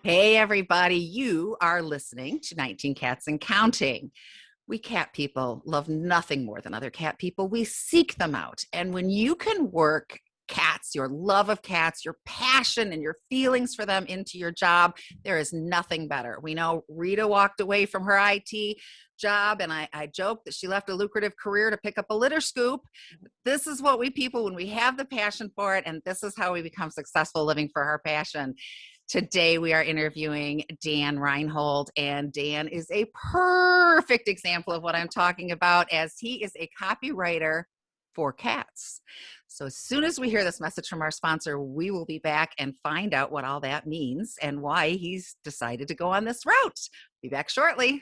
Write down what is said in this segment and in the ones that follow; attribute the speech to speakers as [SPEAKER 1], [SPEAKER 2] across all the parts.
[SPEAKER 1] Hey, everybody, you are listening to 19 Cats and Counting. We cat people love nothing more than other cat people. We seek them out. And when you can work cats, your love of cats, your passion and your feelings for them into your job, there is nothing better. We know Rita walked away from her IT job, and I joked that she left a lucrative career to pick up a litter scoop. This is what we people, when we have the passion for it, and this is how we become successful living for our passion. Today, we are interviewing Dan Reinhold, and Dan is a perfect example of what I'm talking about, as he is a copywriter for cats. So as soon as we hear this message from our sponsor, we will be back and find out what all that means and why he's decided to go on this route. Be back shortly.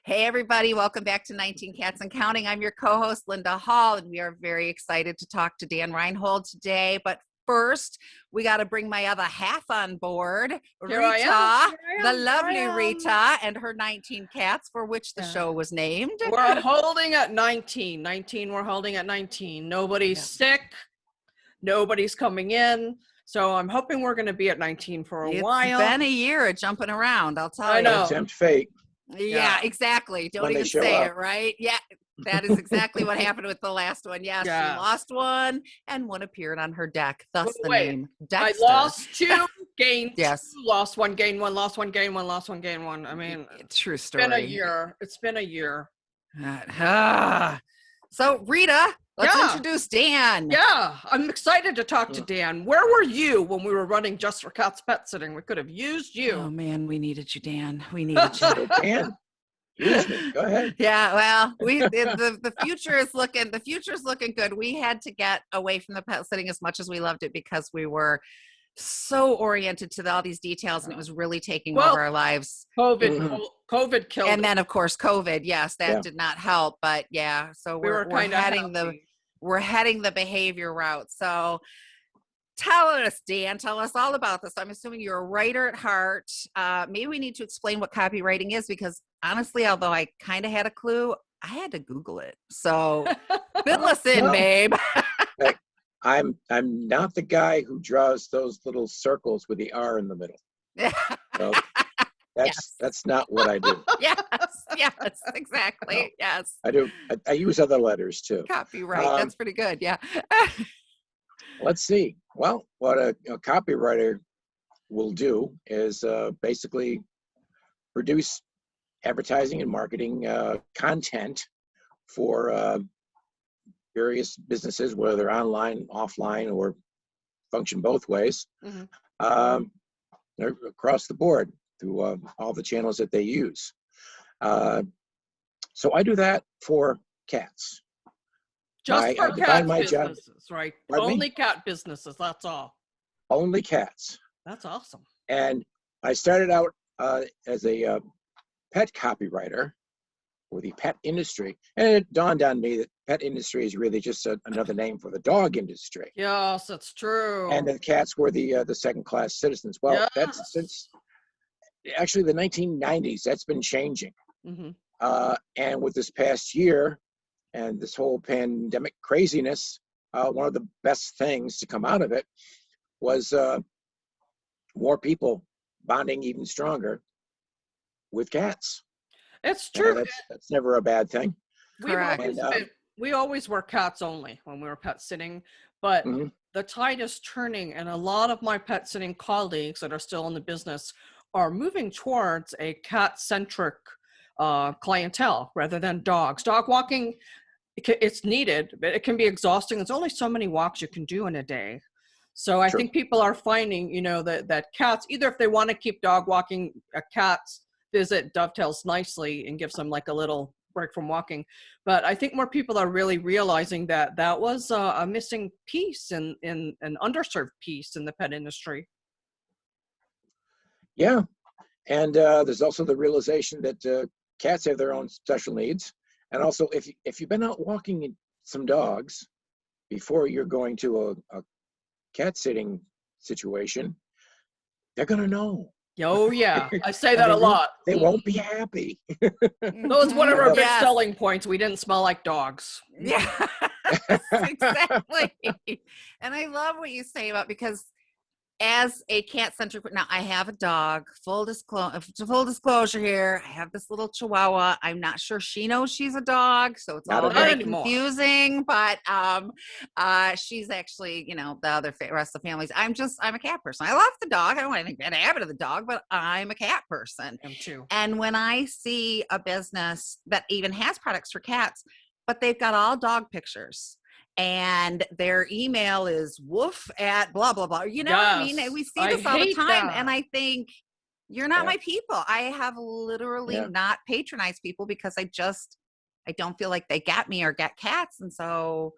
[SPEAKER 1] Hey, everybody. Welcome back to 19 Cats and Counting. I'm your co-host, Linda Hall, and we are very excited to talk to Dan Reinhold today. But first, we got to bring my other half on board, Rita, the lovely Rita, and her 19 cats, for which the show was named.
[SPEAKER 2] We're holding at 19. We're holding at 19. Nobody's sick. Nobody's coming in. So I'm hoping we're going to be at 19 for a while.
[SPEAKER 1] It's been a year of jumping around, I'll tell you.
[SPEAKER 2] I know.
[SPEAKER 3] Tempt fate.
[SPEAKER 1] Yeah, exactly. Don't even say it, right? Yeah, that is exactly what happened with the last one. Yes, she lost one, and one appeared on her deck. Thus the name Dexter.
[SPEAKER 2] I lost two, gained
[SPEAKER 1] two,
[SPEAKER 2] lost one, gained one, lost one, gained one, lost one, gained one. I mean,
[SPEAKER 1] true story.
[SPEAKER 2] It's been a year.
[SPEAKER 1] So Rita, let's introduce Dan.
[SPEAKER 2] Yeah, I'm excited to talk to Dan. Where were you when we were running Just for Cats Pet Sitting? We could have used you.
[SPEAKER 1] Oh man, we needed you, Dan. We needed you.
[SPEAKER 3] Dan, use me. Go ahead.
[SPEAKER 1] Yeah, well, the future is looking good. We had to get away from the pet sitting as much as we loved it because we were so oriented to all these details, and it was really taking over our lives.
[SPEAKER 2] COVID killed.
[SPEAKER 1] And then of course COVID, yes, that did not help. But yeah, so we're heading the behavior route. So tell us, Dan, tell us all about this. I'm assuming you're a writer at heart. Maybe we need to explain what copywriting is, because honestly, although I kind of had a clue, I had to Google it. So fill us in, babe.
[SPEAKER 3] I'm not the guy who draws those little circles with the R in the middle. So that's not what I do.
[SPEAKER 1] Yes, exactly. Yes.
[SPEAKER 3] I do. I use other letters too.
[SPEAKER 1] Copyright. That's pretty good. Yeah.
[SPEAKER 3] Let's see. Well, what a copywriter will do is basically produce advertising and marketing content for various businesses, whether they're online, offline, or function both ways, across the board through all the channels that they use. So I do that for cats.
[SPEAKER 2] Just for cat businesses, right? Only cat businesses, that's all.
[SPEAKER 3] Only cats.
[SPEAKER 2] That's awesome.
[SPEAKER 3] And I started out as a pet copywriter for the pet industry. And it dawned on me that pet industry is really just another name for the dog industry.
[SPEAKER 2] Yes, that's true.
[SPEAKER 3] And the cats were the second-class citizens. Well, that's since actually the 1990s, that's been changing. And with this past year and this whole pandemic craziness, one of the best things to come out of it was more people bonding even stronger with cats.
[SPEAKER 2] It's true.
[SPEAKER 3] That's never a bad thing.
[SPEAKER 2] We always were cats only when we were pet sitting, but the tide is turning, and a lot of my pet sitting colleagues that are still in the business are moving towards a cat-centric clientele rather than dogs. Dog walking, it's needed, but it can be exhausting. There's only so many walks you can do in a day. So I think people are finding, that cats, either if they want to keep dog walking, a cat's visit dovetails nicely and gives them like a little break from walking. But I think more people are really realizing that that was a missing piece in an underserved piece in the pet industry.
[SPEAKER 3] Yeah. And there's also the realization that cats have their own special needs. And also, if you've been out walking some dogs before you're going to a cat sitting situation, they're going to know.
[SPEAKER 2] Oh, yeah. I say that a lot.
[SPEAKER 3] They won't be happy.
[SPEAKER 2] Those one of our big selling points. We didn't smell like dogs.
[SPEAKER 1] Yeah, exactly. And I love what you say about, because as a cat-centric, now I have a dog, full disclosure here. I have this little Chihuahua. I'm not sure she knows she's a dog, so it's all very confusing, but she's actually, you know, the rest of the families. I'm a cat person. I love the dog. I don't want anything bad happen to the dog, but I'm a cat person.
[SPEAKER 2] Me too.
[SPEAKER 1] And when I see a business that even has products for cats, but they've got all dog pictures, and their email is woof at blah, blah, blah. You know what I mean? And we see this all the time. And I think, you're not my people. I have literally not patronized people because I don't feel like they get me or get cats. And so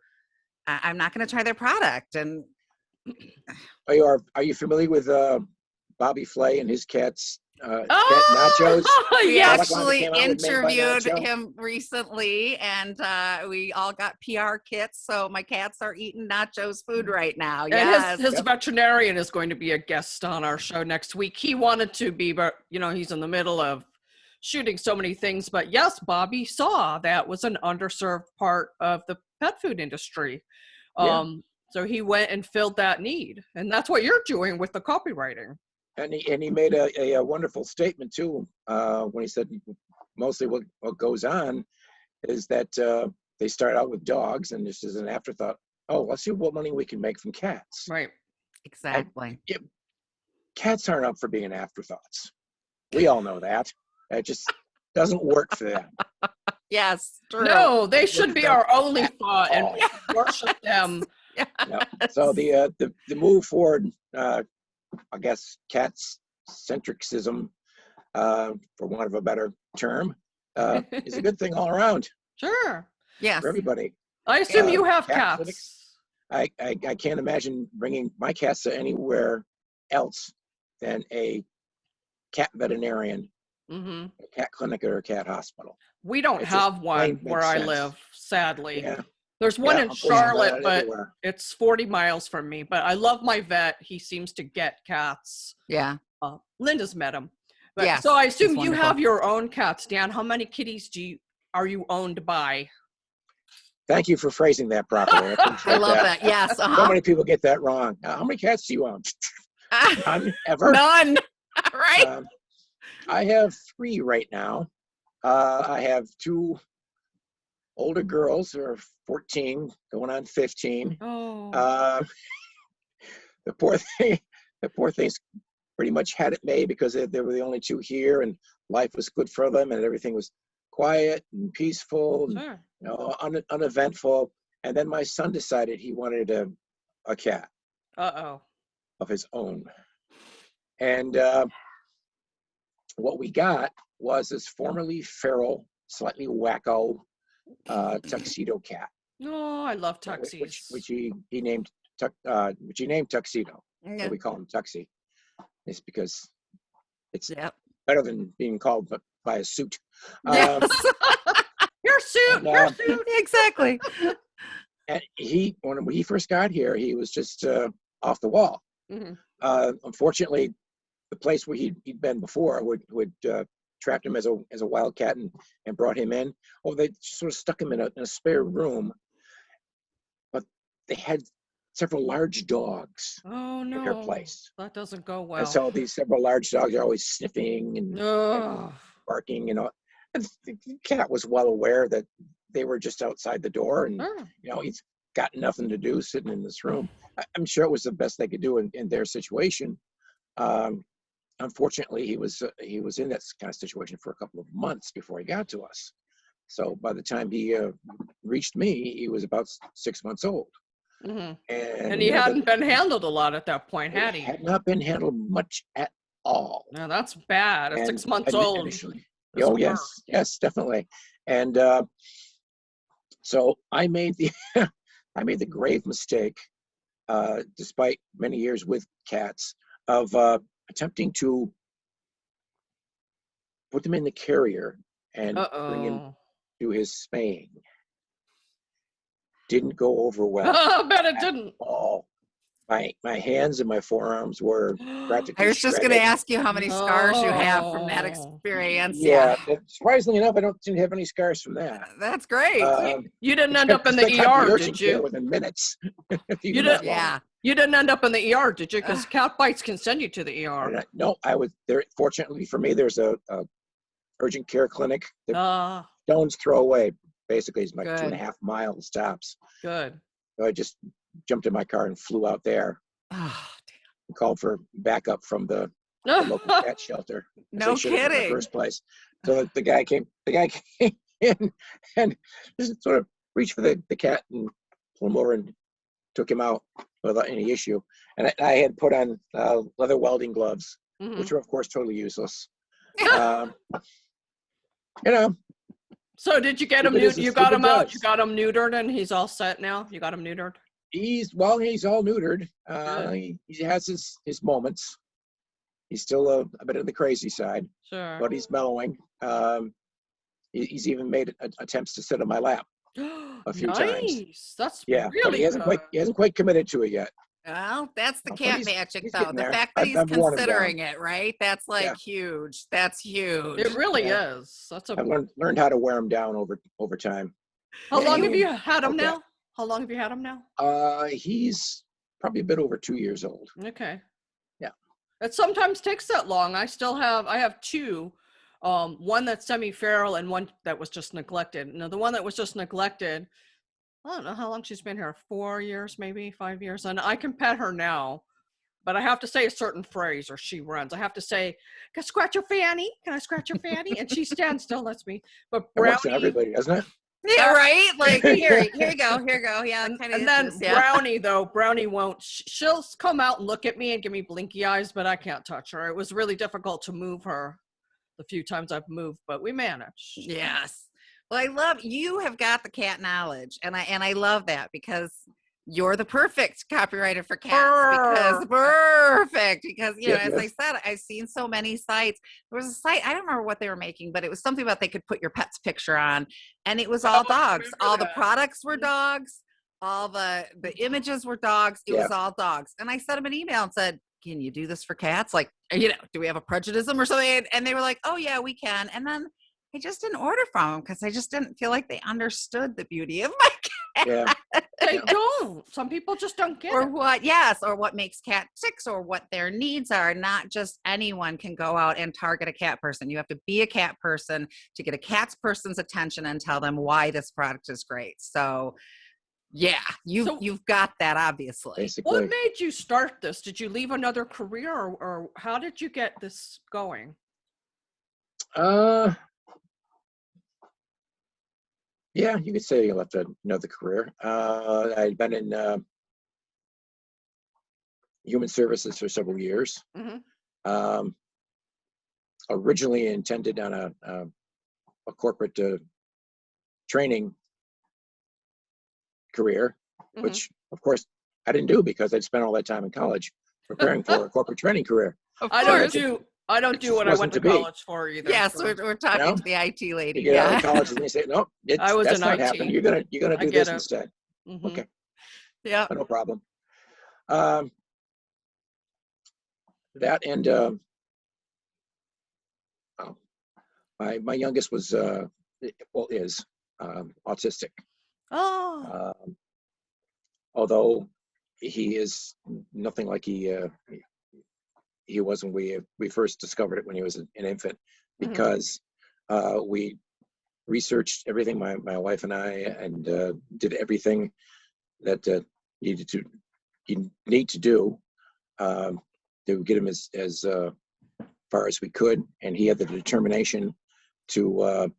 [SPEAKER 1] I'm not going to try their product. And
[SPEAKER 3] are you familiar with Bobby Flay and his cats? Cat nachos.
[SPEAKER 1] We actually interviewed him recently, and we all got PR kits. So my cats are eating nachos food right now.
[SPEAKER 2] And his veterinarian is going to be a guest on our show next week. He wanted to be, but you know, he's in the middle of shooting so many things. But yes, Bobby saw that was an underserved part of the pet food industry. So he went and filled that need, and that's what you're doing with the copywriting.
[SPEAKER 3] And he made a wonderful statement too when he said mostly what goes on is that they start out with dogs, and this is an afterthought. Oh, let's see what money we can make from cats.
[SPEAKER 2] Right.
[SPEAKER 1] Exactly.
[SPEAKER 3] Cats aren't up for being afterthoughts. We all know that. It just doesn't work for them.
[SPEAKER 1] Yes. True.
[SPEAKER 2] No, they should be our only thought, and we worship them.
[SPEAKER 1] Yes.
[SPEAKER 3] So the move forward. I guess cats centricism, for want of a better term, is a good thing all around.
[SPEAKER 2] Sure.
[SPEAKER 1] Yes.
[SPEAKER 3] For everybody.
[SPEAKER 2] I assume you have cats.
[SPEAKER 3] I can't imagine bringing my cats to anywhere else than a cat veterinarian, a cat clinic, or a cat hospital.
[SPEAKER 2] We don't have one where I live, sadly.
[SPEAKER 3] Yeah.
[SPEAKER 2] There's one in Charlotte, but it's 40 miles from me. But I love my vet. He seems to get cats.
[SPEAKER 1] Yeah.
[SPEAKER 2] Linda's met him. But, so I assume you have your own cats, Dan. How many kitties are you owned by?
[SPEAKER 3] Thank you for phrasing that properly.
[SPEAKER 1] I love that. Yes.
[SPEAKER 3] So many people get that wrong. How many cats do you own? None, ever?
[SPEAKER 1] None. Right.
[SPEAKER 3] I have 3 right now. I have 2 older girls who are 14, going on 15.
[SPEAKER 2] Oh.
[SPEAKER 3] The poor things pretty much had it made because they were the only 2 here, and life was good for them, and everything was quiet and peaceful, and,
[SPEAKER 2] Sure.
[SPEAKER 3] you know, uneventful. And then my son decided he wanted a cat of his own, and what we got was this formerly feral, slightly wacko tuxedo cat.
[SPEAKER 2] Oh, I love tuxies.
[SPEAKER 3] Which he named Tuxedo.
[SPEAKER 1] Yeah.
[SPEAKER 3] So we call him Tuxie. It's because it's
[SPEAKER 1] Yep.
[SPEAKER 3] better than being called by a suit.
[SPEAKER 1] Yes.
[SPEAKER 2] Your suit, your suit.
[SPEAKER 1] Exactly.
[SPEAKER 3] And when he first got here, he was just off the wall.
[SPEAKER 2] Mm-hmm.
[SPEAKER 3] Unfortunately, the place where he'd been before would trapped him as a wildcat and brought him in. Oh, they sort of stuck him in a spare room, but they had several large dogs.
[SPEAKER 2] Oh no!
[SPEAKER 3] In their place.
[SPEAKER 2] That doesn't go well.
[SPEAKER 3] And so these several large dogs are always sniffing and barking, you know. And the cat was well aware that they were just outside the door, and you know, he's got nothing to do sitting in this room. I'm sure it was the best they could do in their situation. Unfortunately, he was in that kind of situation for a couple of months before he got to us. So by the time he reached me, he was about 6 months old.
[SPEAKER 2] Mm-hmm. And he hadn't been handled a lot at that point, had he?
[SPEAKER 3] Had not been handled much at all.
[SPEAKER 2] No, that's bad. At 6 months old.
[SPEAKER 3] Oh yes, definitely. And so I made the grave mistake, despite many years with cats, of attempting to put them in the carrier and bring him to his spaying. Didn't go over well.
[SPEAKER 2] I bet it didn't.
[SPEAKER 3] All. my hands and my forearms were practically
[SPEAKER 1] I was just going to
[SPEAKER 3] shredded.
[SPEAKER 1] ask you how many scars you have from that
[SPEAKER 2] No.
[SPEAKER 1] experience.
[SPEAKER 3] Yeah, surprisingly enough, I don't seem to have any scars from that.
[SPEAKER 1] That's great.
[SPEAKER 2] You didn't end up in the
[SPEAKER 3] They got
[SPEAKER 2] ER,
[SPEAKER 3] the urgent
[SPEAKER 2] did
[SPEAKER 3] care
[SPEAKER 2] you?
[SPEAKER 3] within minutes.
[SPEAKER 2] You
[SPEAKER 3] That
[SPEAKER 2] didn't.
[SPEAKER 3] long.
[SPEAKER 1] Yeah.
[SPEAKER 2] You didn't end up in the ER, did you? Because cat bites can send you to the ER.
[SPEAKER 3] No, I was there. Fortunately for me, there's a urgent care clinic that stone's throw away. Basically, it's like
[SPEAKER 1] Good.
[SPEAKER 3] 2.5 miles tops.
[SPEAKER 2] Good.
[SPEAKER 3] So I just jumped in my car and flew out there.
[SPEAKER 1] Oh,
[SPEAKER 3] And called for backup from the local cat shelter.
[SPEAKER 1] no
[SPEAKER 3] In the
[SPEAKER 1] kidding.
[SPEAKER 3] first place. So the guy came in and just sort of reached for the cat and pulled him over and took him out without any issue. And I had put on leather welding gloves, which were of course totally useless. You know.
[SPEAKER 2] So did you get him? You got him out. You got him neutered, and he's all set now. You got him neutered.
[SPEAKER 3] He's all neutered. He has his moments. He's still a bit on the crazy side,
[SPEAKER 2] sure,
[SPEAKER 3] but he's mellowing. He's even made attempts to sit on my lap a few times.
[SPEAKER 2] That's
[SPEAKER 3] really but he hasn't quite committed to it yet.
[SPEAKER 1] Well, that's the cat magic, though. The
[SPEAKER 3] there.
[SPEAKER 1] fact that he's
[SPEAKER 3] I've worn him
[SPEAKER 1] considering it, right? That's like huge. That's huge.
[SPEAKER 2] It really is.
[SPEAKER 3] I've learned how to wear him down over time.
[SPEAKER 2] How long have you had him now? How long have you had him now?
[SPEAKER 3] He's probably a bit over 2 years old.
[SPEAKER 2] Okay.
[SPEAKER 3] Yeah.
[SPEAKER 2] It sometimes takes that long. I have two. One that's semi-feral and one that was just neglected. Now, the one that was just neglected, I don't know how long she's been here, 4 years, maybe 5 years. And I can pet her now, but I have to say a certain phrase or she runs. I have to say, can I scratch your fanny? Can I scratch your fanny? And she stands still, lets me. But Brownie,
[SPEAKER 3] works on everybody, doesn't it?
[SPEAKER 1] Yeah, right? Like, here you go. Yeah,
[SPEAKER 2] and then Brownie, though, Brownie won't. She'll come out and look at me and give me blinky eyes, but I can't touch her. It was really difficult to move her the few times I've moved, but we managed.
[SPEAKER 1] Yes. Well, I love you have got the cat knowledge, and I love that because you're the perfect copywriter for cats. Because you know, as I said, I've seen so many sites. There was a site, I don't remember what they were making, but it was something about they could put your pet's picture on, and it was all dogs. All the products were dogs. All the images were dogs. It was all dogs. And I sent them an email and said, can you do this for cats? Like, you know, do we have a prejudice or something? And they were like, oh yeah, we can. And then I just didn't order from them because I just didn't feel like they understood the beauty of my cat.
[SPEAKER 3] Yeah.
[SPEAKER 2] They don't. Some people just don't get
[SPEAKER 1] or
[SPEAKER 2] it.
[SPEAKER 1] Or what makes cat ticks or what their needs are. Not just anyone can go out and target a cat person. You have to be a cat person to get a cat person's attention and tell them why this product is great. So yeah, you've got that, obviously.
[SPEAKER 3] Basically.
[SPEAKER 2] What made you start this? Did you leave another career or how did you get this going?
[SPEAKER 3] Yeah, you could say I left another career. I'd been in human services for several years. Originally intended on a corporate training career, which of course I didn't do because I'd spent all that time in college preparing for a corporate training career.
[SPEAKER 2] I don't do what I went to college for either.
[SPEAKER 1] Yes, we're talking to the IT lady.
[SPEAKER 3] You get out of college and they say, no, that's not
[SPEAKER 2] IT.
[SPEAKER 3] happening. You're gonna do this instead. Okay.
[SPEAKER 1] Yeah.
[SPEAKER 3] No problem. That and my youngest was is autistic.
[SPEAKER 2] Oh.
[SPEAKER 3] Although he is nothing like he was when we first discovered it when he was an infant, because we researched everything, my wife and I, and did everything that you need to do to get him as far as we could, and he had the determination to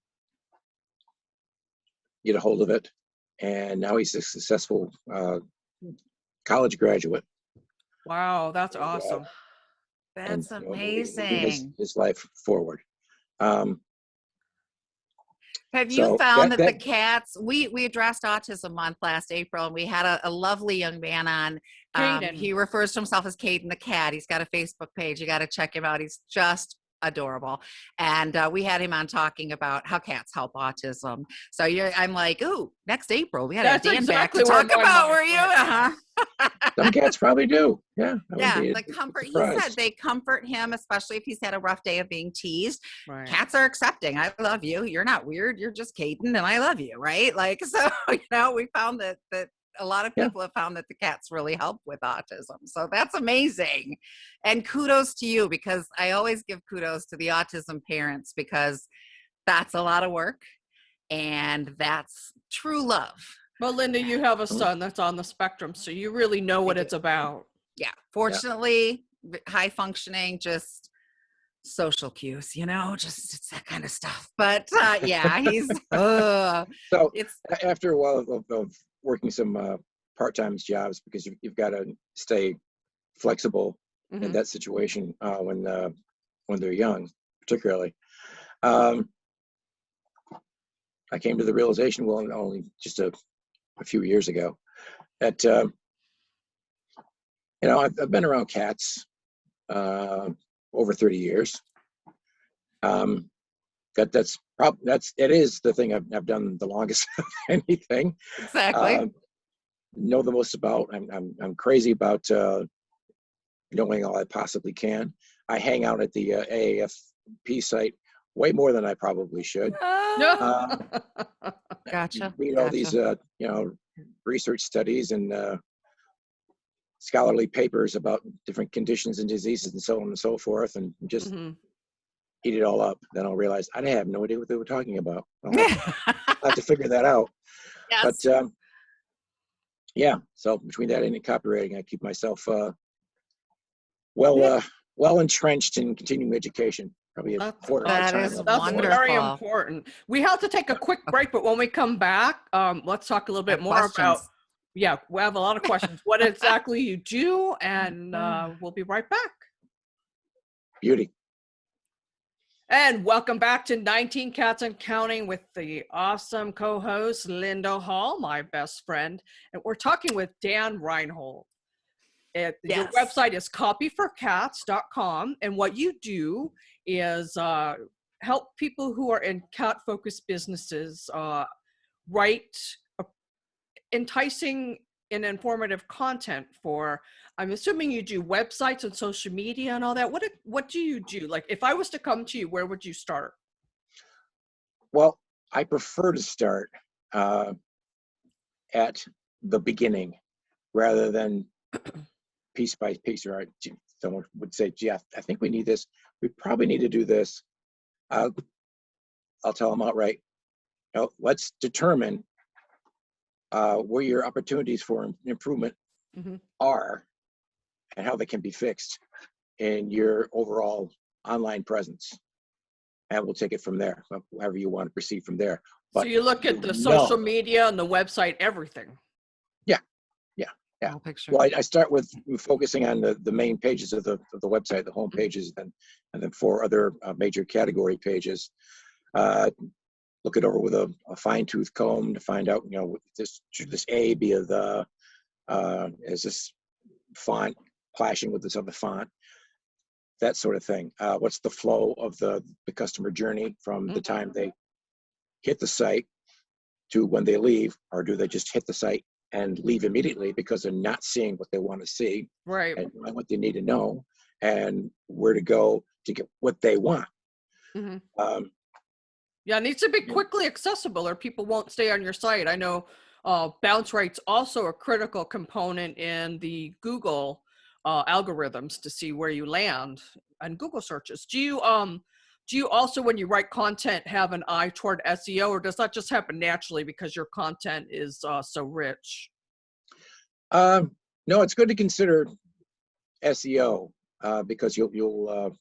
[SPEAKER 3] get a hold of it, and now he's a successful college graduate.
[SPEAKER 2] Wow, that's awesome.
[SPEAKER 1] That's amazing.
[SPEAKER 3] His life forward.
[SPEAKER 1] Have you found that the cats, we addressed Autism Month last April, and we had a lovely young man on. He refers to himself as Caden the cat. He's got a Facebook page. You got to check him out. He's just adorable. And we had him on talking about how cats help autism. So I'm like, ooh, next April we got to have Dan
[SPEAKER 2] exactly
[SPEAKER 1] back to talk about where you.
[SPEAKER 3] Some cats probably do. Yeah.
[SPEAKER 1] Yeah, the comfort. He said they comfort him, especially if he's had a rough day of being teased.
[SPEAKER 2] Right.
[SPEAKER 1] Cats are accepting. I love you. You're not weird. You're just Caden, and I love you. Right? Like, so we found that a lot of people have found that the cats really help with autism. So that's amazing. And kudos to you, because I always give kudos to the autism parents, because that's a lot of work and that's true love.
[SPEAKER 2] Well, Linda, you have a son that's on the spectrum, so you really know what it's about.
[SPEAKER 1] Yeah. Fortunately, high functioning, just social cues, just it's that kind of stuff. But yeah, he's so
[SPEAKER 3] it's after a while of working some part-time jobs, because you've got to stay flexible in that situation when they're young, particularly. I came to the realization, well, only just a few years ago, that I've been around cats over 30 years. It is the thing I've done the longest of anything.
[SPEAKER 1] Exactly.
[SPEAKER 3] Know the most about. I'm crazy about knowing all I possibly can. I hang out at the AAFP site way more than I probably should.
[SPEAKER 1] Gotcha.
[SPEAKER 3] Read all these research studies and scholarly papers about different conditions and diseases and so on and so forth, and just eat it all up. Then I'll realize I have no idea what they were talking about. I'll have to figure that out. Yes. But yeah, so between that and copywriting, I keep myself well entrenched in continuing education. Probably a quarter of the time.
[SPEAKER 2] That's very important. We have to take a quick break, but when we come back, let's talk a little bit more about. Yeah, we have a lot of questions. What exactly you do, and we'll be right back.
[SPEAKER 3] Beauty.
[SPEAKER 2] And welcome back to 19 Cats and Counting with the awesome co-host Linda Hall, my best friend, and we're talking with Dan Reinhold. Your website is copyforcats.com, and what you do is help people who are in cat-focused businesses write enticing and informative content for, I'm assuming you do websites and social media and all that. What do you do? Like, if I was to come to you, where would you start?
[SPEAKER 3] Well, I prefer to start at the beginning rather than piece by piece. Or someone would say, gee, I think we need this. We probably need to do this. I'll tell them outright, let's determine where your opportunities for improvement are and how they can be fixed in your overall online presence. And we'll take it from there, however you want to proceed from there. But
[SPEAKER 2] so you look at the social media and the website, everything.
[SPEAKER 3] Yeah. Well, I start with focusing on the main pages of the website, the home pages, and then 4 other major category pages. Look it over with a fine-tooth comb to find out, should this A be is this font clashing with this other font, that sort of thing. What's the flow of the customer journey from the time they hit the site to when they leave, or do they just hit the site and leave immediately because they're not seeing what they want to see,
[SPEAKER 2] right?
[SPEAKER 3] And what they need to know, and where to go to get what they want.
[SPEAKER 2] Yeah, it needs to be quickly accessible or people won't stay on your site. I know bounce rate's also a critical component in the Google algorithms to see where you land and Google searches. Do you also, when you write content, have an eye toward SEO, or does that just happen naturally because your content is so rich?
[SPEAKER 3] No, it's good to consider SEO because you'll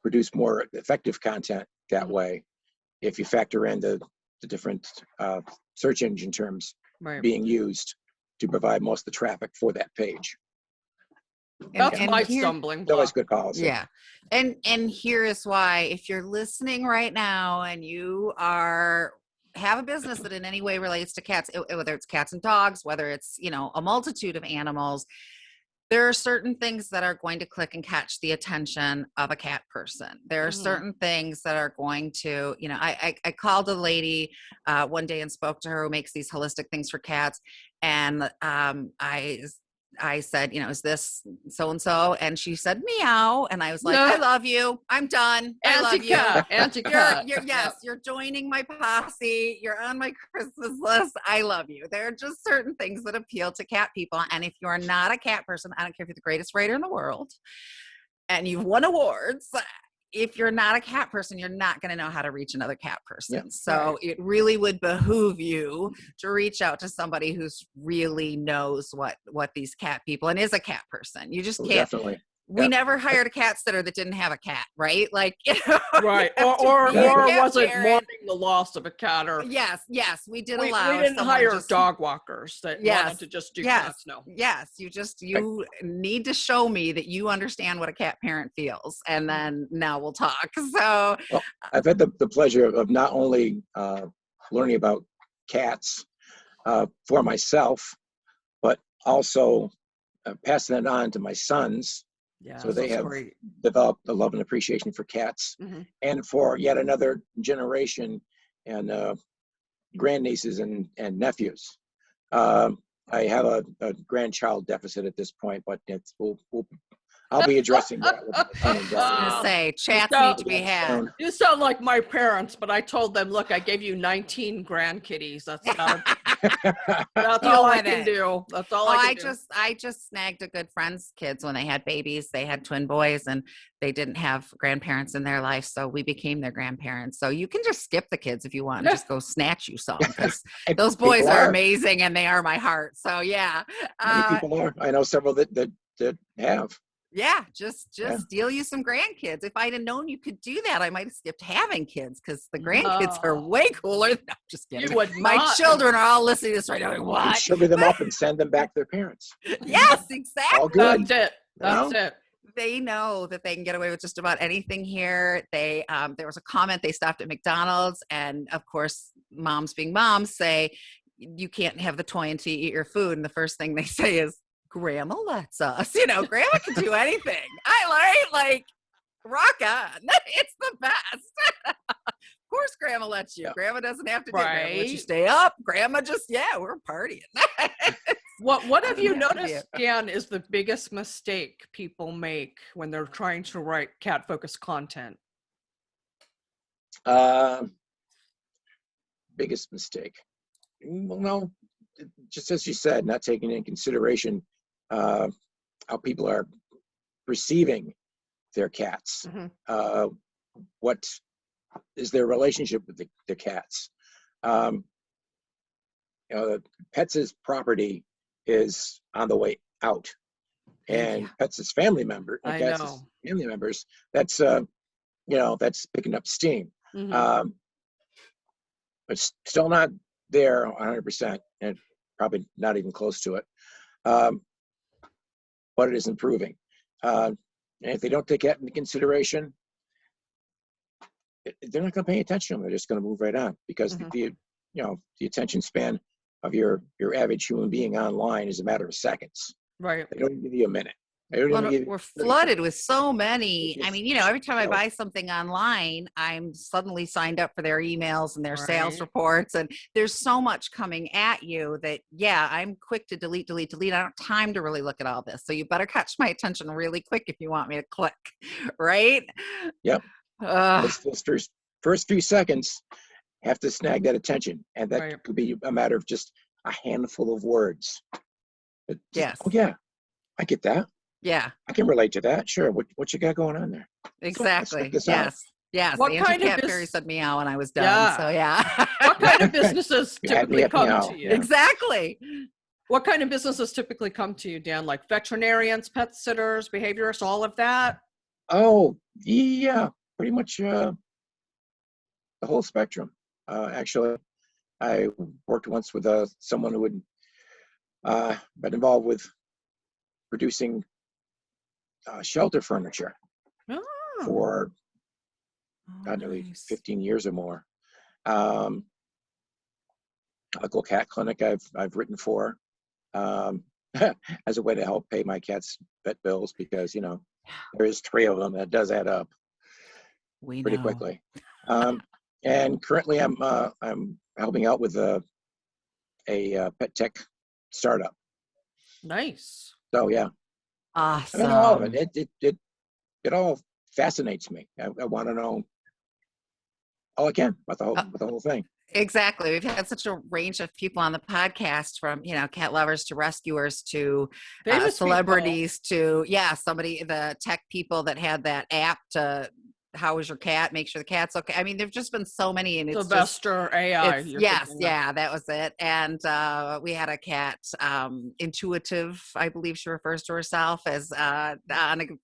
[SPEAKER 3] produce more effective content that way if you factor in the different search engine terms being used to provide most of the traffic for that page.
[SPEAKER 2] That's my stumbling block.
[SPEAKER 3] It's always good policy.
[SPEAKER 1] Yeah. And here is why, if you're listening right now and you have a business that in any way relates to cats, whether it's cats and dogs, whether it's, a multitude of animals, there are certain things that are going to click and catch the attention of a cat person. There are certain things that are going to, you know, I called a lady one day and spoke to her who makes these holistic things for cats. And I said, you know, is this so-and-so? And she said, meow. And I was like, I love you. I'm done. I love you.
[SPEAKER 2] Anti-cat.
[SPEAKER 1] Yes, you're joining my posse. You're on my Christmas list. I love you. There are just certain things that appeal to cat people. And if you're not a cat person, I don't care if you're the greatest writer in the world and you've won awards, if you're not a cat person, you're not going to know how to reach another cat person. Yep. So it really would behoove you to reach out to somebody who's really knows what these cat people and is a cat person. You just can't.
[SPEAKER 3] Definitely.
[SPEAKER 1] We never hired a cat sitter that didn't have a cat, right? Like, you know,
[SPEAKER 2] right. Or wasn't mourning the loss of a cat or.
[SPEAKER 1] Yes. We did allow.
[SPEAKER 2] We didn't hire dog walkers that wanted to just do cats. No.
[SPEAKER 1] Yes. You need to show me that you understand what a cat parent feels. And then now we'll talk. So
[SPEAKER 3] well, I've had the pleasure of not only learning about cats for myself, but also passing it on to my sons.
[SPEAKER 2] Yeah,
[SPEAKER 3] so they have developed a love and appreciation for cats, and for yet another generation and grandnieces and nephews. I have a grandchild deficit at this point, but I'll be addressing that. With my son and daughter.
[SPEAKER 1] I was going to say, chats need to be had.
[SPEAKER 2] You sound like my parents, but I told them, look, I gave you 19 grandkitties. That's all I can do. That's all I can do.
[SPEAKER 1] I just snagged a good friend's kids when they had babies. They had twin boys and they didn't have grandparents in their life. So we became their grandparents. So you can just skip the kids if you want and just go snatch you some, because those boys are amazing and they are my heart. So yeah.
[SPEAKER 3] Many people are. I know several that have.
[SPEAKER 1] Yeah, just steal you some grandkids. If I'd have known you could do that, I might have skipped having kids, because the grandkids are way cooler. No, I'm just kidding. My children are all listening to this right now. Like, what?
[SPEAKER 3] Sugar them up and send them back to their parents.
[SPEAKER 1] Yes, exactly.
[SPEAKER 3] All good.
[SPEAKER 2] That's it.
[SPEAKER 1] They know that they can get away with just about anything here. There was a comment, they stopped at McDonald's, and of course, moms being moms say, you can't have the toy until you eat your food. And the first thing they say is, Grandma lets us, Grandma can do anything. Like, rock on. It's the best. Of course, Grandma lets you. Yeah. Grandma doesn't have to do it. Grandma lets you stay up. Grandma just, we're partying.
[SPEAKER 2] What have you noticed, Dan, is the biggest mistake people make when they're trying to write cat-focused content?
[SPEAKER 3] Biggest mistake. Well, no, just as you said, not taking into consideration how people are perceiving their cats. What is their relationship with the cats? Pets' property is on the way out, and Pets' family members, that's that's picking up steam. But still not there 100%, and probably not even close to it. But it is improving. And if they don't take that into consideration, they're not going to pay attention. They're just going to move right on, because the attention span of your average human being online is a matter of seconds.
[SPEAKER 2] Right.
[SPEAKER 3] They don't give you a minute.
[SPEAKER 1] We're flooded with so many. I mean, every time I buy something online, I'm suddenly signed up for their emails and their sales reports. And there's so much coming at you that, I'm quick to delete. I don't have time to really look at all this. So you better catch my attention really quick if you want me to click, right?
[SPEAKER 3] Yep. Those first few seconds have to snag that attention. And that could be a matter of just a handful of words. Oh, yeah, I get that.
[SPEAKER 1] Yeah,
[SPEAKER 3] I can relate to that. Sure. What you got going on there?
[SPEAKER 1] Exactly. Yes.
[SPEAKER 2] What
[SPEAKER 1] the
[SPEAKER 2] kind of
[SPEAKER 1] fairy said meow and I was done. So
[SPEAKER 2] What kind of businesses typically come to you?
[SPEAKER 1] Exactly.
[SPEAKER 2] What kind of businesses typically come to you, Dan? Like veterinarians, pet sitters, behaviorists, all of that?
[SPEAKER 3] Oh, yeah, pretty much the whole spectrum. Actually, I worked once with someone who had been involved with producing shelter furniture for nearly 15 years or more. A local cat clinic I've written for. as a way to help pay my cat's vet bills, because, there is 3 of them. That does add up pretty quickly. And currently I'm helping out with a pet tech startup.
[SPEAKER 2] Nice.
[SPEAKER 3] So yeah.
[SPEAKER 1] Awesome.
[SPEAKER 3] I know all of it. It all fascinates me. I want to know all I can about the whole thing.
[SPEAKER 1] Exactly. We've had such a range of people on the podcast, from, cat lovers to rescuers to celebrities to, the tech people that had that app to, how is your cat? Make sure the cat's okay. I mean, there've just been so many, and it's
[SPEAKER 2] Sylvester AI.
[SPEAKER 1] Yes, that was it. And we had a cat, Intuitive, I believe she refers to herself as, on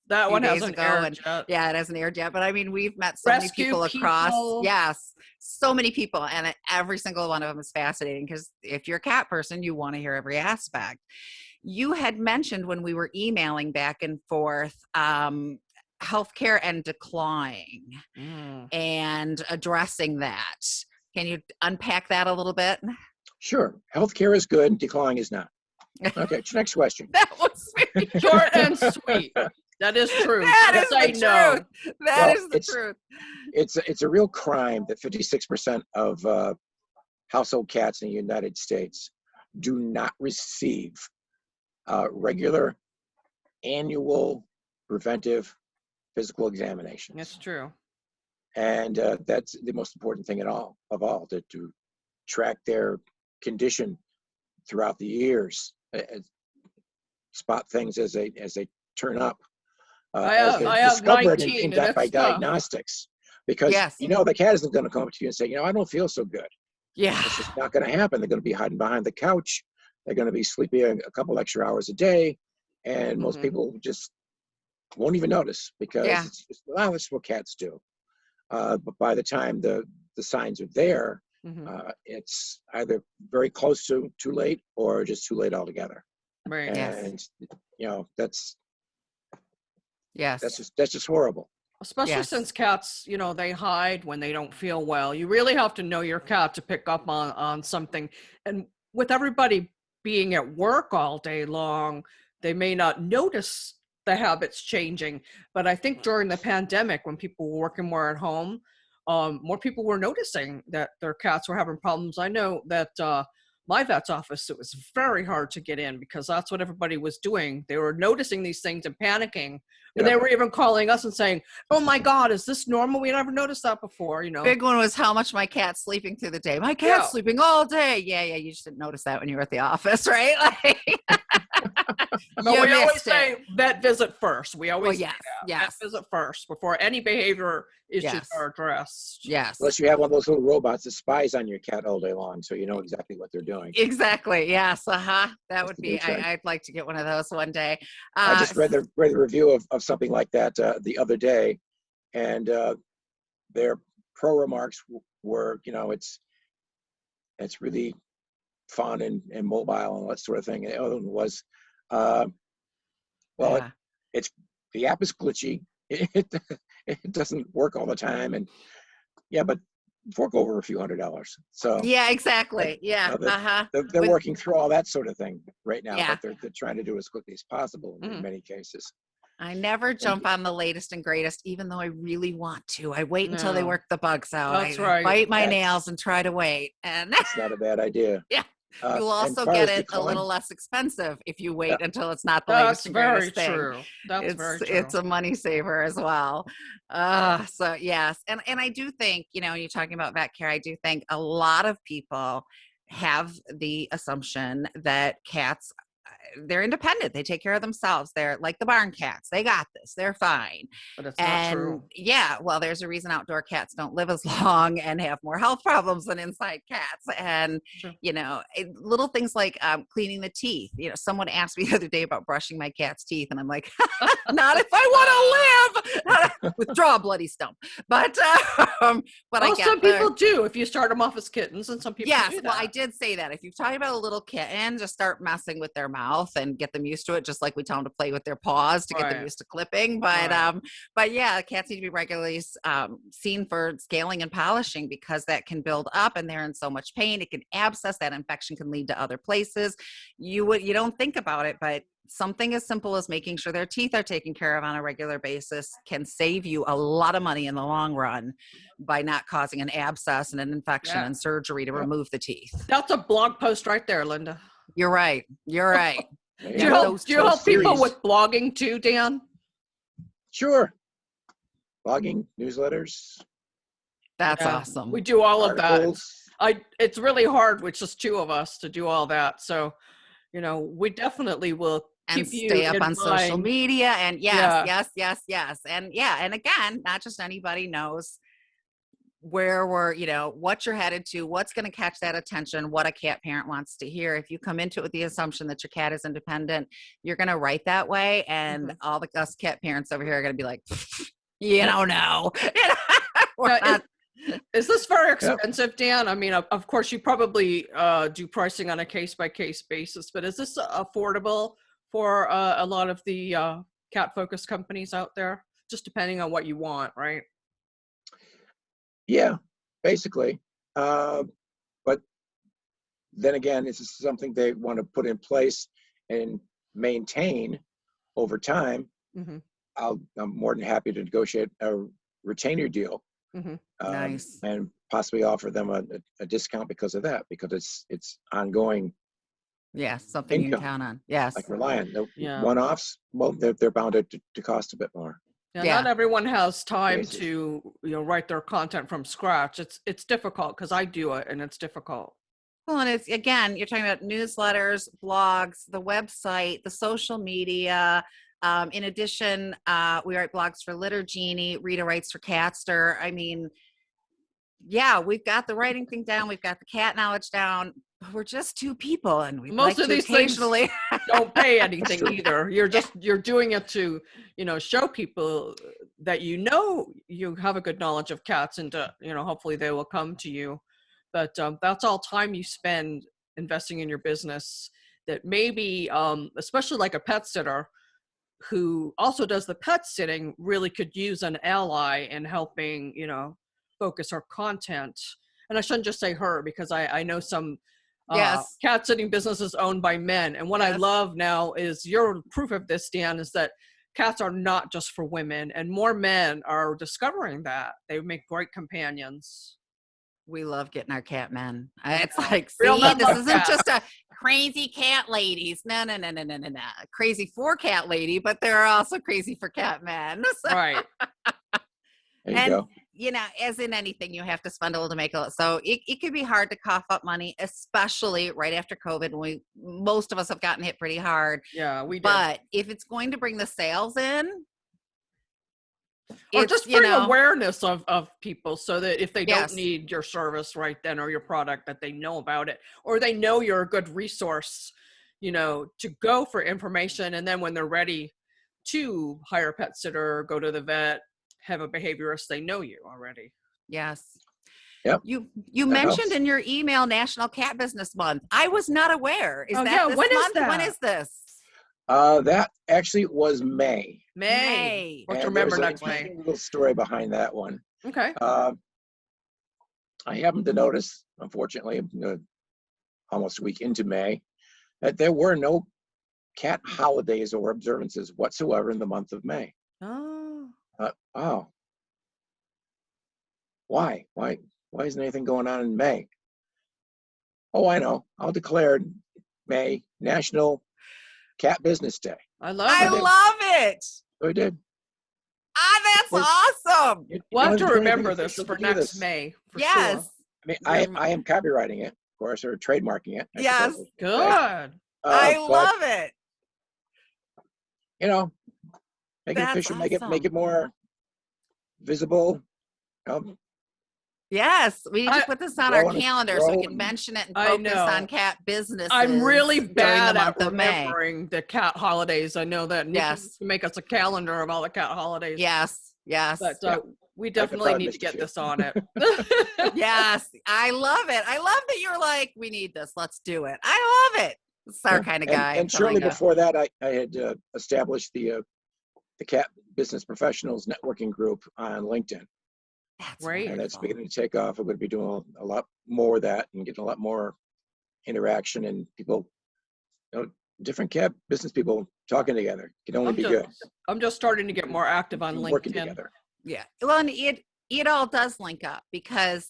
[SPEAKER 2] that one hasn't aired yet.
[SPEAKER 1] Yeah, it hasn't aired yet. But I mean, we've met so many people across. Yes, so many people, and every single one of them is fascinating, because if you're a cat person, you want to hear every aspect. You had mentioned when we were emailing back and forth, healthcare and decline and addressing that. Can you unpack that a little bit?
[SPEAKER 3] Sure. Healthcare is good. Decline is not. Okay. Next question.
[SPEAKER 1] That was very
[SPEAKER 2] short and sweet. That is true.
[SPEAKER 1] That is the truth. That is the truth.
[SPEAKER 3] It's a real crime that 56% of household cats in the United States do not receive regular annual preventive physical examinations.
[SPEAKER 2] That's true.
[SPEAKER 3] And that's the most important thing of all, to track their condition throughout the years, spot things as they turn up.
[SPEAKER 2] I have 19
[SPEAKER 3] by diagnostics, because the cat isn't going to come up to you and say, I don't feel so good.
[SPEAKER 1] Yeah,
[SPEAKER 3] it's just not going to happen. They're going to be hiding behind the couch. They're going to be sleeping a couple extra hours a day, and most people just won't even notice, because that's what cats do. But by the time the signs are there, it's either very close to too late, or just too late altogether.
[SPEAKER 2] Right.
[SPEAKER 3] And that's
[SPEAKER 1] that's
[SPEAKER 3] just horrible.
[SPEAKER 2] Especially since cats, they hide when they don't feel well. You really have to know your cat to pick up on something. And with everybody being at work all day long, they may not notice the habits changing. But I think during the pandemic, when people were working more at home, more people were noticing that their cats were having problems. I know that my vet's office, it was very hard to get in, because that's what everybody was doing. They were noticing these things and panicking. And they were even calling us and saying, oh my God, is this normal? We never noticed that before,
[SPEAKER 1] Big one was how much my cat's sleeping through the day. My cat's sleeping all day. Yeah, you just didn't notice that when you were at the office, right?
[SPEAKER 2] No, we always say vet visit first. We always
[SPEAKER 1] vet
[SPEAKER 2] visit first before any behavior issues are addressed.
[SPEAKER 1] Yes.
[SPEAKER 3] Unless you have one of those little robots that spies on your cat all day long, so you know exactly what they're doing.
[SPEAKER 1] Exactly. Yes. That would be. I'd like to get one of those one day.
[SPEAKER 3] I just read the review of something like that the other day, and their pro remarks were, it's really fun and mobile and all that sort of thing. And the other one was, it's the app is glitchy. It doesn't work all the time, and but fork over a few $100. So
[SPEAKER 1] exactly.
[SPEAKER 3] They're working through all that sort of thing right now, but they're trying to do it as quickly as possible in many cases.
[SPEAKER 1] I never jump on the latest and greatest, even though I really want to. I wait until they work the bugs out. I bite my nails and try to wait. And
[SPEAKER 3] that's not a bad idea.
[SPEAKER 1] Yeah. You'll also get it a little less expensive if you wait until it's not the latest and greatest thing.
[SPEAKER 2] That's very true.
[SPEAKER 1] It's a money saver as well. So yes. And I do think, when you're talking about vet care, I do think a lot of people have the assumption that cats, they're independent. They take care of themselves. They're like the barn cats. They got this. They're fine.
[SPEAKER 2] But it's not true.
[SPEAKER 1] Yeah. Well, there's a reason outdoor cats don't live as long and have more health problems than inside cats. And, little things like cleaning the teeth. Someone asked me the other day about brushing my cat's teeth. And I'm like, not if I want to live. Withdraw bloody stump. But I get
[SPEAKER 2] some people do if you start them off as kittens, and some people do that.
[SPEAKER 1] Well, I did say that. If you're talking about a little kitten, just start messing with their mouth. mouth and get them used to it, just like we tell them to play with their paws to get them used to clipping. But yeah, cats need to be regularly seen for scaling and polishing, because that can build up and they're in so much pain. It can abscess. That infection can lead to other places. You don't think about it, but something as simple as making sure their teeth are taken care of on a regular basis can save you a lot of money in the long run by not causing an abscess and an infection and surgery to remove the teeth.
[SPEAKER 2] That's a blog post right there, Linda.
[SPEAKER 1] You're right. You're right.
[SPEAKER 2] Do you help people with blogging too, Dan?
[SPEAKER 3] Sure. Blogging, newsletters.
[SPEAKER 1] That's awesome.
[SPEAKER 2] We do all
[SPEAKER 3] articles.
[SPEAKER 2] of that. It's really hard with just two of us to do all that. So, we definitely will
[SPEAKER 1] and stay up on social media. And yes. And again, not just anybody knows where we're, what you're headed to, what's going to catch that attention, what a cat parent wants to hear. If you come into it with the assumption that your cat is independent, you're going to write that way. And all the us cat parents over here are going to be like, you don't know.
[SPEAKER 2] Is this very expensive, Dan? I mean, of course, you probably do pricing on a case-by-case basis, but is this affordable for a lot of the cat-focused companies out there? Just depending on what you want, right?
[SPEAKER 3] Yeah, basically. But then again, this is something they want to put in place and maintain over time. I'm more than happy to negotiate a retainer deal.
[SPEAKER 1] Nice.
[SPEAKER 3] And possibly offer them a discount because of that, because it's ongoing.
[SPEAKER 1] Something
[SPEAKER 3] income.
[SPEAKER 1] You can count on. Yes.
[SPEAKER 3] Like Reliant, one-offs, well, they're bound to cost a bit more.
[SPEAKER 2] Not everyone has time to write their content from scratch. It's difficult, because I do it and it's difficult.
[SPEAKER 1] Well, and it's, again, you're talking about newsletters, blogs, the website, the social media. In addition, we write blogs for Litter Genie, Rita writes for Catster. I mean, we've got the writing thing down. We've got the cat knowledge down. We're just two people, and we
[SPEAKER 2] most of these occasionally things don't pay anything either. You're doing it to show people that you have a good knowledge of cats, and hopefully they will come to you. But that's all time you spend investing in your business. That maybe, especially like a pet sitter who also does the pet sitting, really could use an ally in helping focus her content. And I shouldn't just say her, because I know some cat sitting businesses owned by men. And what I love now is your proof of this, Dan, is that cats are not just for women, and more men are discovering that. They make great companions.
[SPEAKER 1] We love getting our cat men. It's like, see, this isn't just a crazy cat ladies. No. Crazy for cat lady, but they're also crazy for cat men. So.
[SPEAKER 2] Right.
[SPEAKER 3] There you go.
[SPEAKER 1] As in anything, you have to spend a little to make a little. So it could be hard to cough up money, especially right after COVID, when most of us have gotten hit pretty hard.
[SPEAKER 2] Yeah, we did.
[SPEAKER 1] But if it's going to bring the sales in,
[SPEAKER 2] or just bring awareness of people, so that if they don't need your service right then, or your product, that they know about it, or they know you're a good resource, to go for information. And then when they're ready to hire a pet sitter, go to the vet, have a behaviorist, they know you already.
[SPEAKER 1] Yes.
[SPEAKER 3] Yep.
[SPEAKER 1] You mentioned in your email National Cat Business Month. I was not aware. Is that this month? When is this?
[SPEAKER 3] That actually was May.
[SPEAKER 2] Let's remember next May.
[SPEAKER 3] A little story behind that one.
[SPEAKER 2] Okay.
[SPEAKER 3] I happened to notice, unfortunately, almost a week into May, that there were no cat holidays or observances whatsoever in the month of May.
[SPEAKER 2] Oh.
[SPEAKER 3] Why isn't anything going on in May? Oh, I know. I'll declare May National Cat Business Day.
[SPEAKER 2] I love
[SPEAKER 1] it.
[SPEAKER 3] So I did.
[SPEAKER 1] That's awesome.
[SPEAKER 2] We'll have to remember this for next May. For sure.
[SPEAKER 3] I mean, I am copywriting it, of course, or trademarking it.
[SPEAKER 1] Yes.
[SPEAKER 2] Good.
[SPEAKER 1] I love it.
[SPEAKER 3] Make it official, awesome. Make it more visible.
[SPEAKER 1] Yes, we need to put this on our calendar so we can mention it and focus on cat businesses.
[SPEAKER 2] I'm really bad at remembering the cat holidays. I know that. Yes, make us a calendar of all the cat holidays.
[SPEAKER 1] Yes.
[SPEAKER 2] But we definitely need to get this on it.
[SPEAKER 1] Yes, I love it. I love that you're like, we need this. Let's do it. I love it. It's our kind of guy.
[SPEAKER 3] And shortly before that, I had established the Cat Business Professionals Networking Group on LinkedIn.
[SPEAKER 1] That's
[SPEAKER 2] right.
[SPEAKER 3] And that's beginning to take off. I'm going to be doing a lot more of that and getting a lot more interaction and people, different cat business people talking together. It can only be good.
[SPEAKER 2] I'm just starting to get more active on LinkedIn.
[SPEAKER 3] Working together.
[SPEAKER 1] Yeah. Well, and it all does link up because,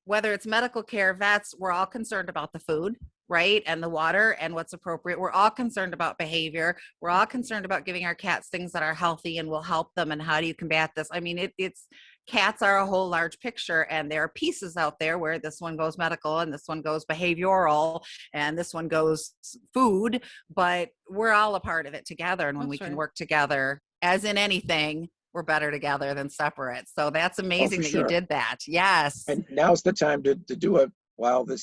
[SPEAKER 1] whether it's medical care, vets, we're all concerned about the food, right? And the water and what's appropriate. We're all concerned about behavior. We're all concerned about giving our cats things that are healthy and will help them. And how do you combat this? I mean, it's cats are a whole large picture, and there are pieces out there where this one goes medical and this one goes behavioral and this one goes food, but we're all a part of it together. And when we can work together, as in anything, we're better together than separate. So that's amazing that you did that. Yes.
[SPEAKER 3] And now's the time to do it while the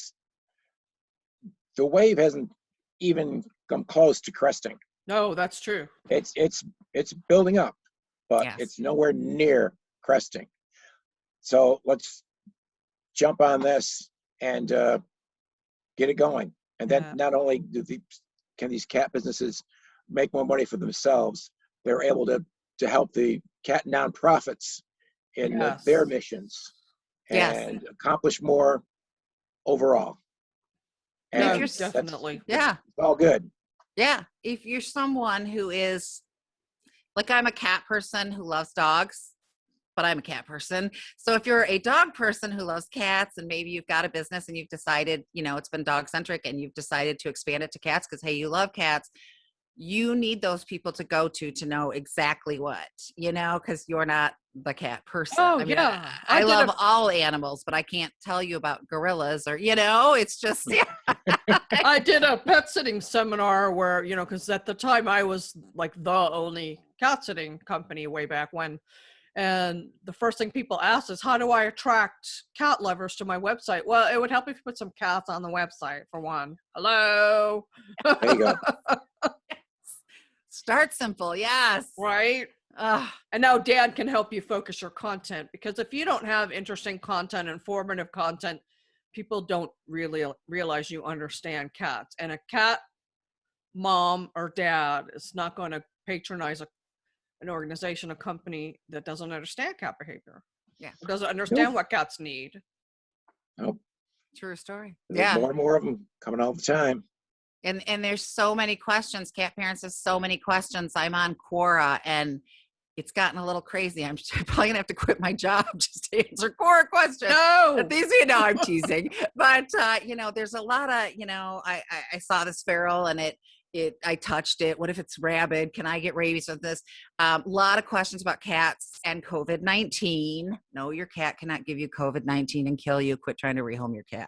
[SPEAKER 3] wave hasn't even come close to cresting.
[SPEAKER 2] No, that's true.
[SPEAKER 3] It's building up, but it's nowhere near cresting. So let's jump on this and get it going. And then not only can these cat businesses make more money for themselves, they're able to help the cat nonprofits in their missions and accomplish more overall. And
[SPEAKER 2] definitely.
[SPEAKER 3] It's all good.
[SPEAKER 1] Yeah. If you're someone who is like, I'm a cat person who loves dogs, but I'm a cat person. So if you're a dog person who loves cats and maybe you've got a business and you've decided, it's been dog centric and you've decided to expand it to cats because, hey, you love cats, you need those people to go to know exactly what, because you're not the cat person.
[SPEAKER 2] Oh,
[SPEAKER 1] I mean, I love all animals, but I can't tell you about gorillas or, it's just,
[SPEAKER 2] I did a pet sitting seminar where, because at the time I was like the only cat sitting company way back when. And the first thing people asked is, how do I attract cat lovers to my website? Well, it would help if you put some cats on the website, for one. Hello.
[SPEAKER 3] There you go.
[SPEAKER 1] Start simple. Yes.
[SPEAKER 2] Right. And now Dan can help you focus your content, because if you don't have interesting content, informative content, people don't really realize you understand cats. And a cat mom or dad is not going to patronize an organization, a company that doesn't understand cat behavior.
[SPEAKER 1] Yeah.
[SPEAKER 2] Doesn't understand what cats need.
[SPEAKER 3] Nope.
[SPEAKER 1] True story.
[SPEAKER 3] There's more and more of them coming all the time.
[SPEAKER 1] And there's so many questions. Cat parents have so many questions. I'm on Quora and it's gotten a little crazy. I'm probably gonna have to quit my job just to answer Quora questions.
[SPEAKER 2] No,
[SPEAKER 1] I'm teasing. But there's a lot of, I saw this feral and I touched it. What if it's rabid? Can I get rabies with this? A lot of questions about cats and COVID-19. No, your cat cannot give you COVID-19 and kill you. Quit trying to rehome your cat.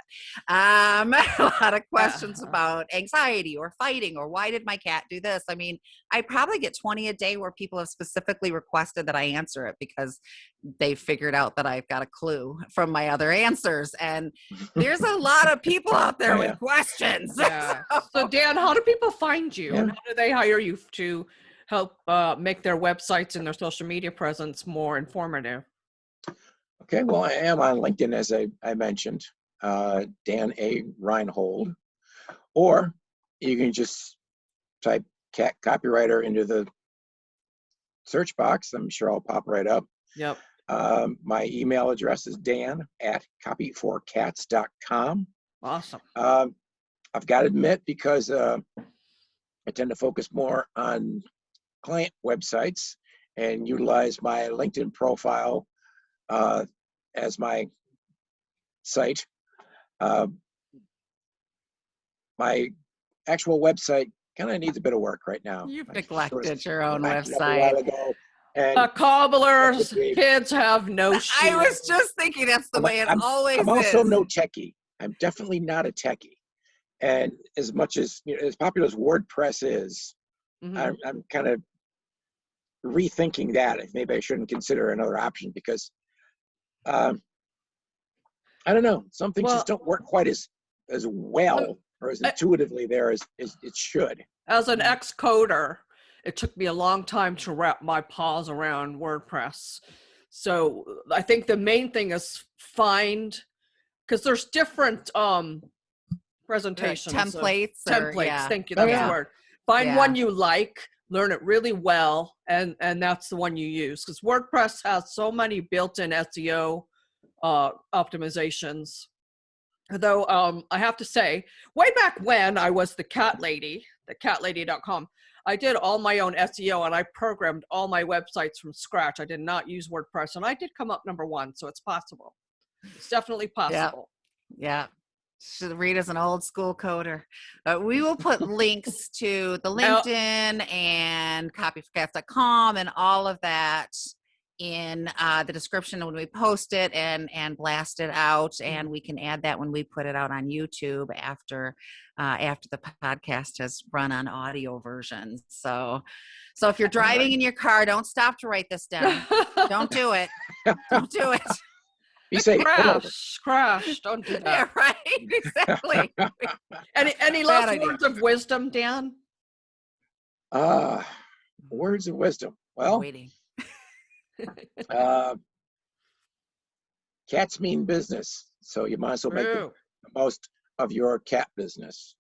[SPEAKER 1] A lot of questions about anxiety or fighting or why did my cat do this? I mean, I probably get 20 a day where people have specifically requested that I answer it because they figured out that I've got a clue from my other answers. And there's a lot of people out there with questions.
[SPEAKER 2] Yeah. So Dan, how do people find you? And how do they hire you to help make their websites and their social media presence more informative?
[SPEAKER 3] Okay, well, I am on LinkedIn, as I mentioned, Dan A. Reinhold, or you can just type cat copywriter into the search box. I'm sure I'll pop right up.
[SPEAKER 2] Yep.
[SPEAKER 3] My email address is dan@copyforcats.com.
[SPEAKER 2] Awesome.
[SPEAKER 3] I've got to admit, because I tend to focus more on client websites and utilize my LinkedIn profile as my site. My actual website kind of needs a bit of work right now.
[SPEAKER 1] You've neglected your own website.
[SPEAKER 3] A while ago, and
[SPEAKER 2] a cobbler's kids have no shoes.
[SPEAKER 1] I was just thinking that's the way it always is.
[SPEAKER 3] I'm also no techie. I'm definitely not a techie. And as much as, as popular as WordPress is, I'm kind of rethinking that. Maybe I shouldn't consider another option because I don't know. Some things just don't work quite as well or as intuitively there as it should. As
[SPEAKER 2] an ex-coder, it took me a long time to wrap my paws around WordPress. So I think the main thing is because there's different presentations.
[SPEAKER 1] Templates.
[SPEAKER 2] Templates. Thank you. That's the word. Find one you like, learn it really well, and that's the one you use. Because WordPress has so many built-in SEO optimizations. Though I have to say, way back when I was the cat lady, thecatlady.com, I did all my own SEO and I programmed all my websites from scratch. I did not use WordPress, and I did come up #1, so it's possible. It's definitely possible.
[SPEAKER 1] Yeah. Rita's an old school coder. We will put links to the LinkedIn and copyforcats.com and all of that in the description when we post it and blast it out, and we can add that when we put it out on YouTube after the podcast has run on audio versions. So if you're driving in your car, don't stop to write this down. Don't do it. Don't do it.
[SPEAKER 3] Be safe.
[SPEAKER 2] Crash. Don't do that.
[SPEAKER 1] Yeah, right. Exactly.
[SPEAKER 2] Any last words of wisdom, Dan?
[SPEAKER 3] Words of wisdom. Well,
[SPEAKER 1] waiting.
[SPEAKER 3] Cats mean business, so you might as well make the most of your cat business.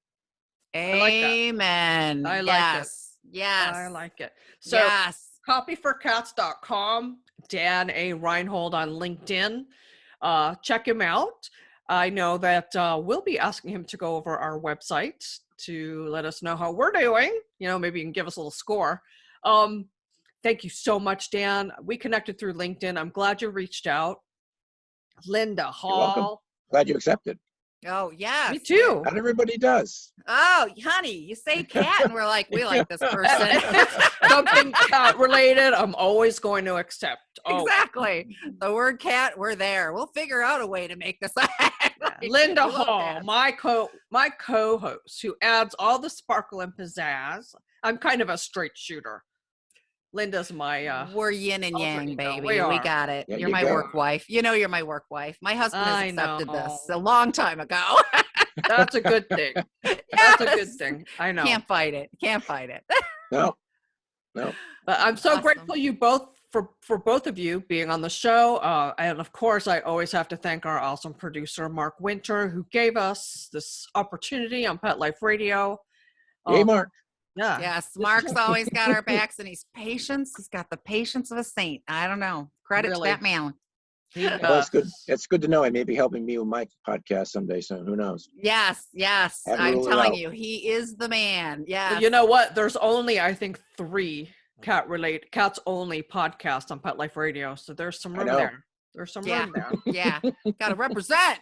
[SPEAKER 1] Amen.
[SPEAKER 2] I like it.
[SPEAKER 1] Yes.
[SPEAKER 2] I like it. So copyforcats.com, Dan A. Reinhold on LinkedIn. Check him out. I know that we'll be asking him to go over our website to let us know how we're doing. Maybe you can give us a little score. Thank you so much, Dan. We connected through LinkedIn. I'm glad you reached out. Linda Hall.
[SPEAKER 3] You're welcome. Glad you accepted.
[SPEAKER 1] Oh, yes.
[SPEAKER 2] Me too.
[SPEAKER 3] Not everybody does.
[SPEAKER 1] Oh, honey, you say cat, and we're like, we like this person.
[SPEAKER 2] Something cat related, I'm always going to accept.
[SPEAKER 1] Exactly. The word cat, we're there. We'll figure out a way to make this happen.
[SPEAKER 2] Linda Hall, my co-host, who adds all the sparkle and pizzazz. I'm kind of a straight shooter. Linda's my
[SPEAKER 1] we're yin and yang, baby. We got it.
[SPEAKER 3] Yeah,
[SPEAKER 1] you're my work wife. You're my work wife. My husband has accepted this a long time ago.
[SPEAKER 2] That's a good thing. That's a good thing. I know.
[SPEAKER 1] Can't fight it.
[SPEAKER 3] No.
[SPEAKER 2] But I'm so grateful for both of you being on the show. And of course, I always have to thank our awesome producer, Mark Winter, who gave us this opportunity on Pet Life Radio.
[SPEAKER 3] Yay, Mark.
[SPEAKER 2] Yeah.
[SPEAKER 1] Yes, Mark's always got our backs, and he's got the patience of a saint. I don't know. Credit to that man.
[SPEAKER 3] Well, it's good. It's good to know. He may be helping me with my podcast someday soon. Who knows?
[SPEAKER 1] Yes. I'm telling you, he is the man. Yeah.
[SPEAKER 2] You know what? There's only, I think, 3 cats only podcasts on Pet Life Radio. So there's some room there. There's some room there.
[SPEAKER 1] Yeah. Got to represent.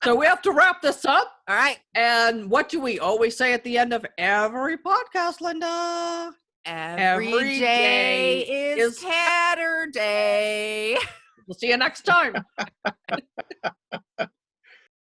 [SPEAKER 2] So we have to wrap this up.
[SPEAKER 1] All right.
[SPEAKER 2] And what do we always say at the end of every podcast, Linda?
[SPEAKER 1] Every day is Catterday.
[SPEAKER 2] We'll see you next time.